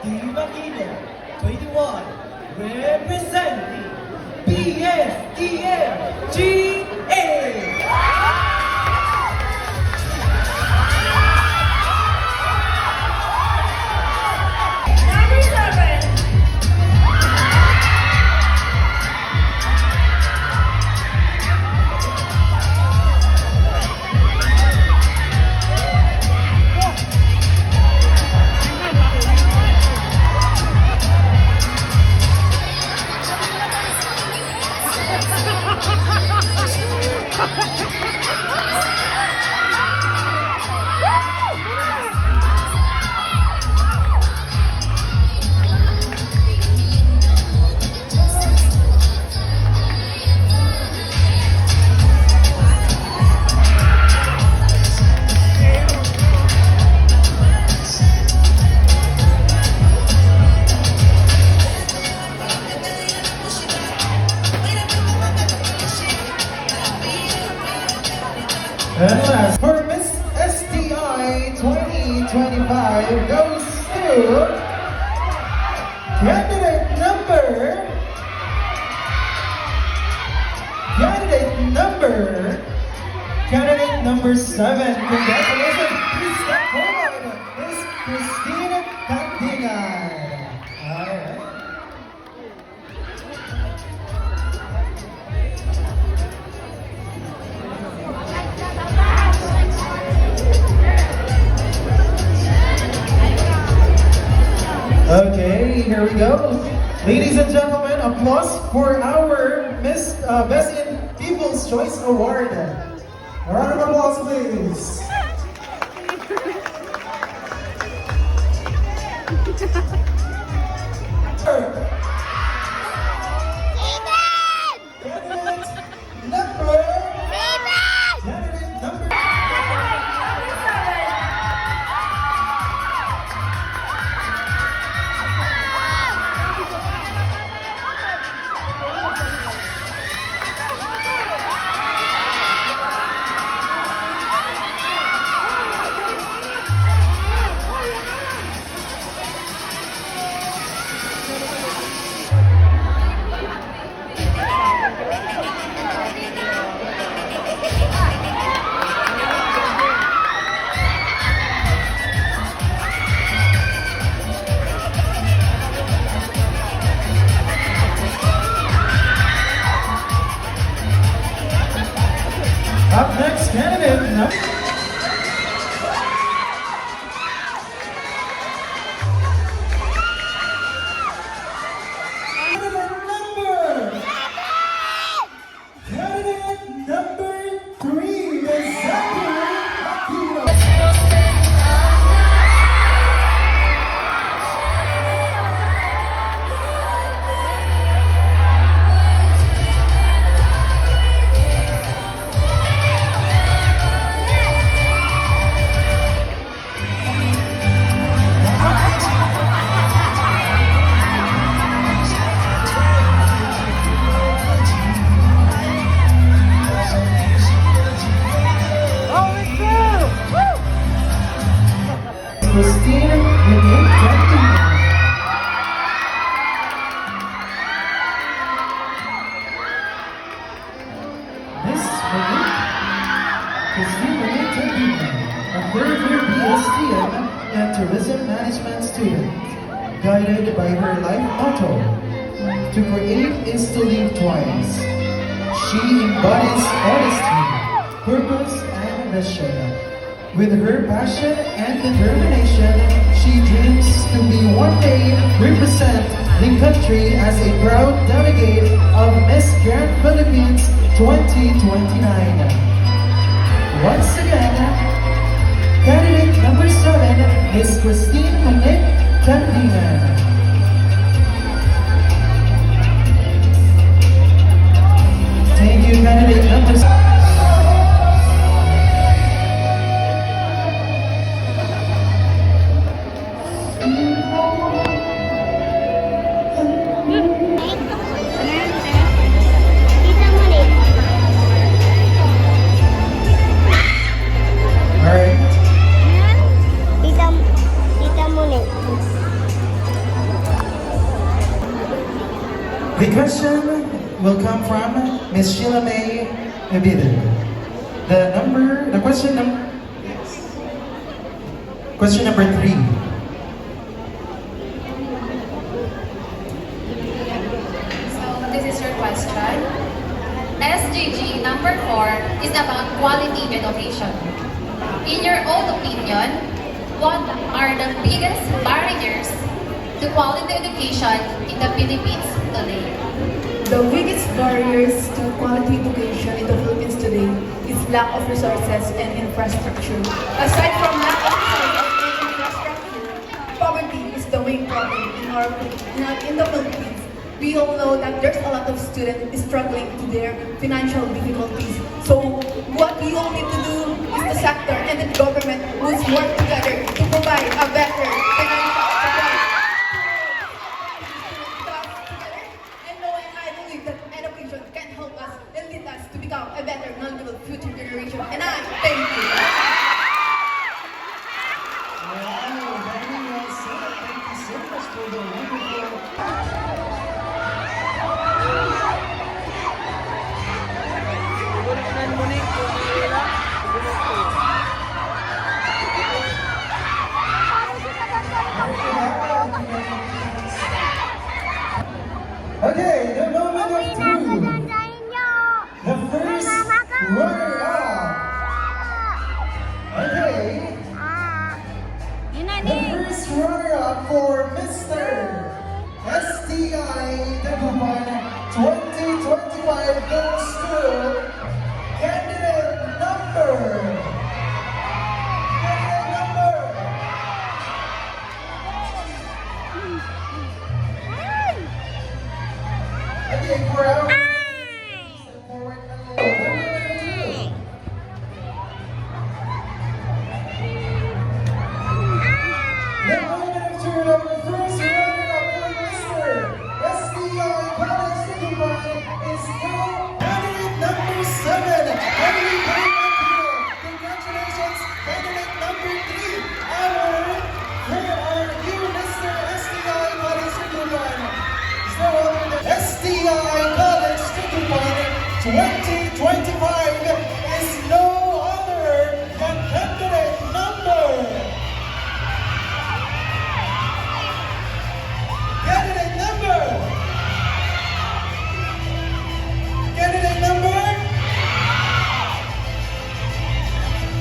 Diva Leader 21, representing PSDM GA. Number 7. And last, for Miss STI 2025 goes to candidate number 7. Congratulations, please step forward, Miss Christine Cantingan. Alright. Okay, here we go. Ladies and gentlemen, applause for our Best in People's Choice Award. A round of applause, please. Candidate number up next, candidate number. Candidate number 3, Ms. Zachary Aquino. Christine Renee Cantingan. Miss Christine Renee Cantingan, a third-year BSTM and Tourism Management student, guided by her life motto, to create is to live twice. She embodies honesty, purpose, and vision. With her passion and determination, she dreams to be one day represent the country as a proud delegate of Miss Grand Philippines 2029. Once again, candidate number 7, Miss Christine Renee Cantingan. Thank you, candidate number 7. The question will come from Miss Sheila May Ebiden. The question number 3. So this is your question. SDG number 4 is about quality education. In your own opinion, what are the biggest barriers to quality education in the Philippines today? The biggest barriers to quality education in the Philippines today is lack of resources and infrastructure. Aside from lack of resources and infrastructure, poverty is the main problem in the Philippines. We all know that there's a lot of students struggling to their financial difficulties. So what we all need to do is the sector and the government must work together to provide a better financial support. And knowing I believe that education can help us and lead us to become a better, knowledgeable future generation. And I thank you. Wow, very well said. Thank you so much for the wonderful. Okay, the moment of truth. The first runner-up. Okay, the first runner-up for Mr. STI Dagupan 2025 goes to candidate number. Okay, for our step forward a little. The moment of truth of the first runner-up for Mr. STI College Dagupan is now candidate number 7, Emily Carpenter. Congratulations, candidate number 3. Where are you, Mr. STI College Dagupan? Is no other than STI College Dagupan 2025 is no other than candidate number. Candidate number. Candidate number.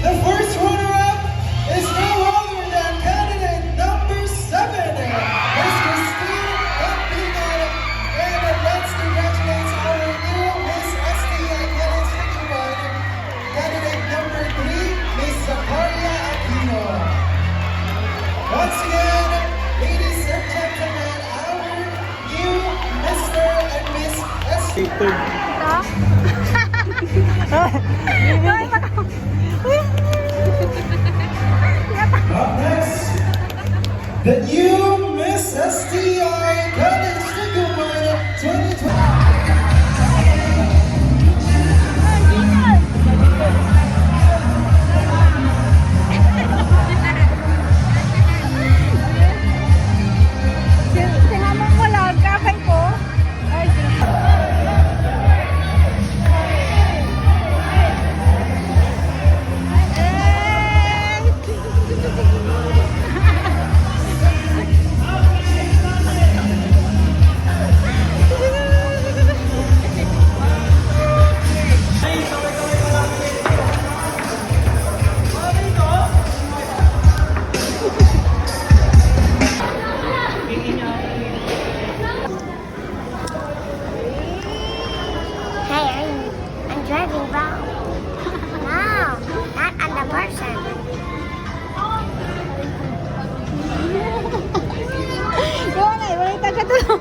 The first runner-up is no other than candidate number 7, Miss Christine Campinal. And let's congratulate our new Miss STI College Dagupan, candidate number 3, Miss Zacharia Aquino. Once again, ladies and gentlemen, our new Mr. and Miss STI. Up next, the new Miss STI College Dagupan 2020. Sinamang mo lang, kakay ko. Ay, Hey, I'm driving wrong. No, not on the person. Gawa na, wala yung taga doon.